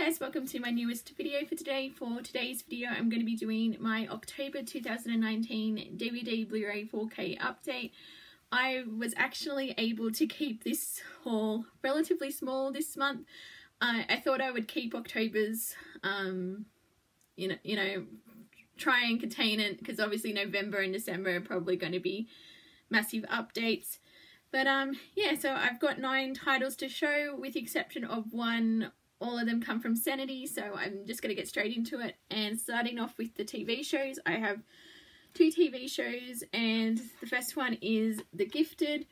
guys, welcome to my newest video for today. For today's video I'm going to be doing my October 2019 DVD Blu-ray 4K update. I was actually able to keep this haul relatively small this month. I thought I would keep October's, you know, try and contain it, because obviously November and December are probably going to be massive updates. But yeah, so I've got 9 titles to show, with the exception of one. All of them come from Sanity, so I'm just going to get straight into it. And starting off with the TV shows, I have 2 TV shows, and the first one is The Gifted.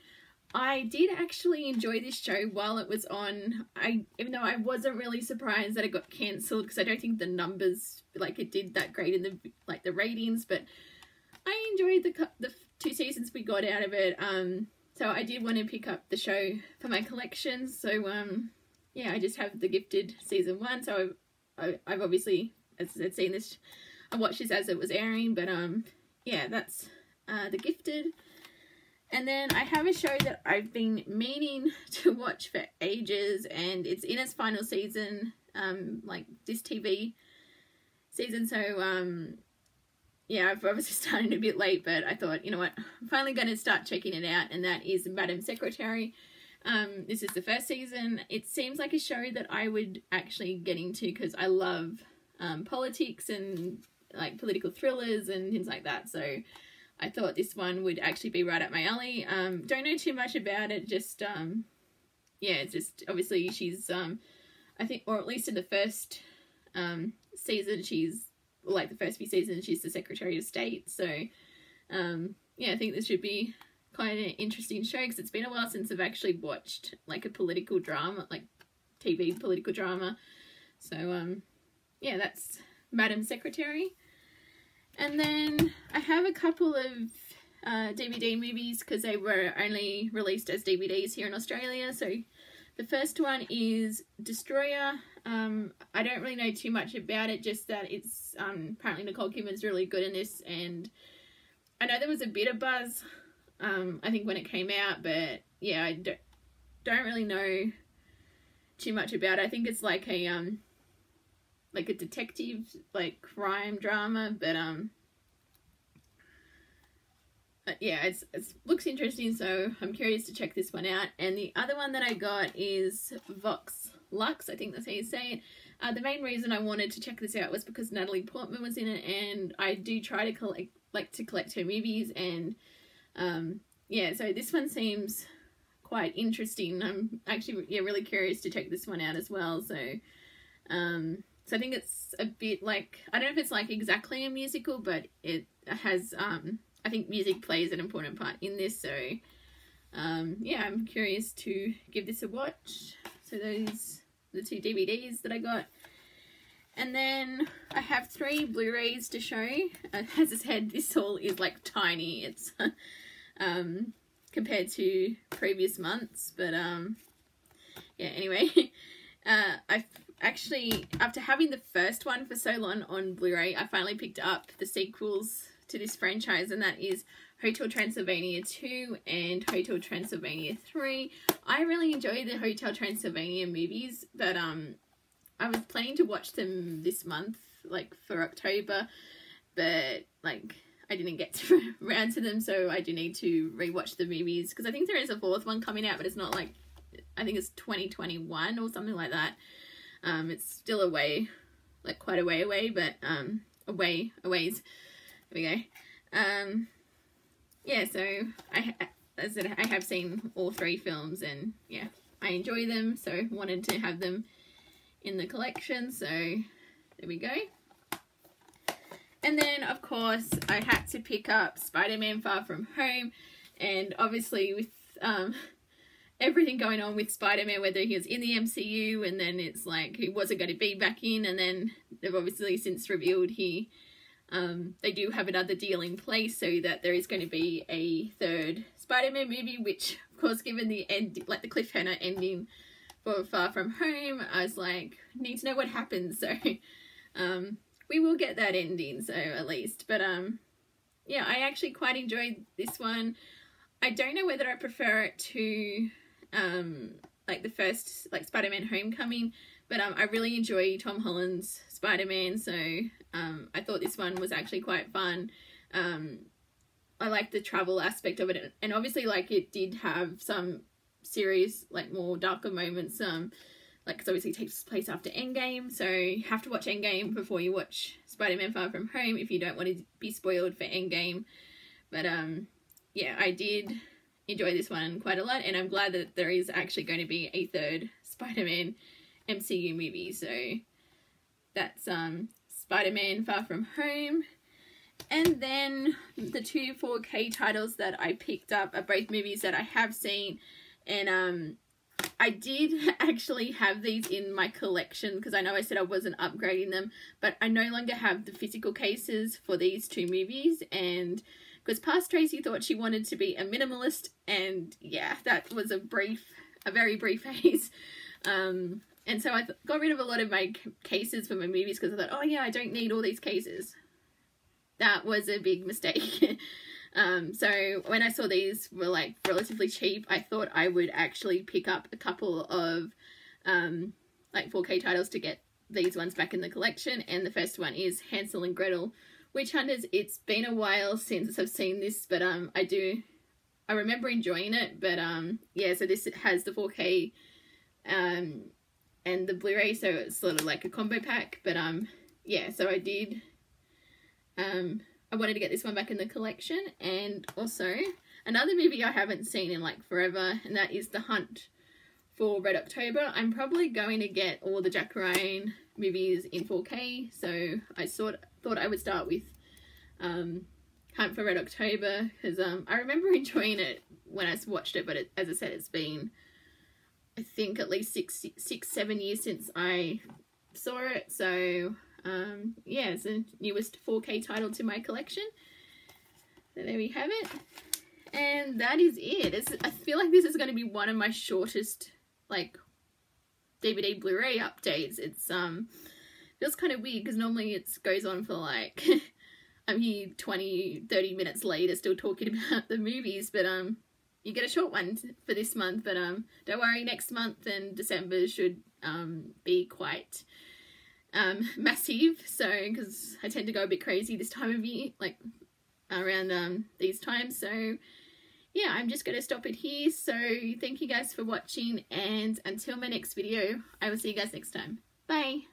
I did actually enjoy this show while it was on. Even though I wasn't really surprised that it got cancelled, because I don't think the numbers, like, it did that great in the ratings, but I enjoyed the 2 seasons we got out of it. So I did want to pick up the show for my collection. So yeah, I just have The Gifted season 1. So I've obviously, as I said, seen this. I watched this as it was airing, but yeah, that's The Gifted. And then I have a show that I've been meaning to watch for ages, and it's in its final season, like this TV season. So yeah, I've obviously started a bit late, but I thought, you know what, I'm finally going to start checking it out, and that is Madam Secretary. This is the first season. It seems like a show that I would actually get into, because I love politics and like political thrillers and things like that. So I thought this one would actually be right up my alley. Don't know too much about it. Just yeah, it's just obviously she's I think, or at least in the first season, she's, like, the first few seasons, she's the Secretary of State. So yeah, I think this should be quite an interesting show, because it's been a while since I've actually watched like a political drama, like TV political drama. So yeah, that's Madam Secretary. And then I have a couple of DVD movies, because they were only released as DVDs here in Australia. So the first one is Destoro. I don't really know too much about it, just that it's apparently Nicole Kidman's really good in this, and I know there was a bit of buzz I think when it came out, but yeah, I don't really know too much about it. I think it's like a detective, like, crime drama, but yeah, it looks interesting, so I'm curious to check this one out. And the other one that I got is Vox Lux, I think that's how you say it. The main reason I wanted to check this out was because Natalie Portman was in it, and I do try to collect her movies, and yeah, so this one seems quite interesting. I'm actually, yeah, really curious to check this one out as well. So so I think it's a bit like, I don't know if it's like exactly a musical, but it has I think music plays an important part in this. So yeah, I'm curious to give this a watch. So those are the 2 DVDs that I got. And then I have 3 Blu-rays to show. As I said, this haul is like tiny. It's compared to previous months, but yeah, anyway, I've actually, after having the first one for so long on Blu-ray, I finally picked up the sequels to this franchise, and that is Hotel Transylvania 2 and Hotel Transylvania 3. I really enjoy the Hotel Transylvania movies, but I was planning to watch them this month, like for October, but like I didn't get around to them, so I do need to rewatch the movies, because I think there is a 4th one coming out, but it's not, like, I think it's 2021 or something like that. It's still a way, like quite a way away, but a ways. There we go. Yeah, so as I said, I have seen all 3 films, and yeah, I enjoy them, so wanted to have them in the collection. So there we go. And then, of course, I had to pick up Spider-Man Far From Home, and obviously with everything going on with Spider-Man, whether he was in the MCU, and then it's like he wasn't going to be back in, and then they've obviously since revealed they do have another deal in place, so that there is going to be a 3rd Spider-Man movie, which, of course, given the end, like the cliffhanger ending for Far From Home, I was like, need to know what happens. So we will get that ending, so at least. But yeah, I actually quite enjoyed this one. I don't know whether I prefer it to like the first, like, Spider-Man Homecoming, But I really enjoy Tom Holland's Spider-Man, so I thought this one was actually quite fun. I like the travel aspect of it, and obviously like it did have some serious, like more darker moments, like because obviously it takes place after Endgame, so you have to watch Endgame before you watch Spider-Man Far From Home if you don't want to be spoiled for Endgame. But yeah, I did enjoy this one quite a lot, and I'm glad that there is actually going to be a third Spider-Man MCU movie. So that's Spider-Man Far From Home. And then the two 4K titles that I picked up are both movies that I have seen, and I did actually have these in my collection because I know I said I wasn't upgrading them, but I no longer have the physical cases for these two movies, and because past Tracy thought she wanted to be a minimalist, and yeah, that was a very brief phase. And so I got rid of a lot of my cases for my movies because I thought, oh yeah, I don't need all these cases. That was a big mistake. So when I saw these were like relatively cheap, I thought I would actually pick up a couple of like 4K titles to get these ones back in the collection. And the first one is Hansel and Gretel Witch Hunters. It's been a while since I've seen this, but I remember enjoying it. But yeah, so this has the 4K and the Blu-ray, so it's sort of like a combo pack. But yeah, so I did I wanted to get this one back in the collection. And also another movie I haven't seen in like forever, and that is The Hunt for Red October. I'm probably going to get all the Jack Ryan movies in 4K, so I thought I would start with Hunt for Red October, because I remember enjoying it when I watched it, but as I said, it's been I think at least 7 years since I saw it. So yeah, it's the newest 4K title to my collection. So there we have it, and that is it. I feel like this is going to be one of my shortest like DVD Blu-ray updates. It's feels kind of weird because normally it goes on for like I'm here 20-30 minutes later still talking about the movies, but you get a short one for this month. But don't worry, next month and December should be quite massive, so because I tend to go a bit crazy this time of year, like around these times. So yeah, I'm just going to stop it here. So thank you guys for watching, and until my next video, I will see you guys next time. Bye.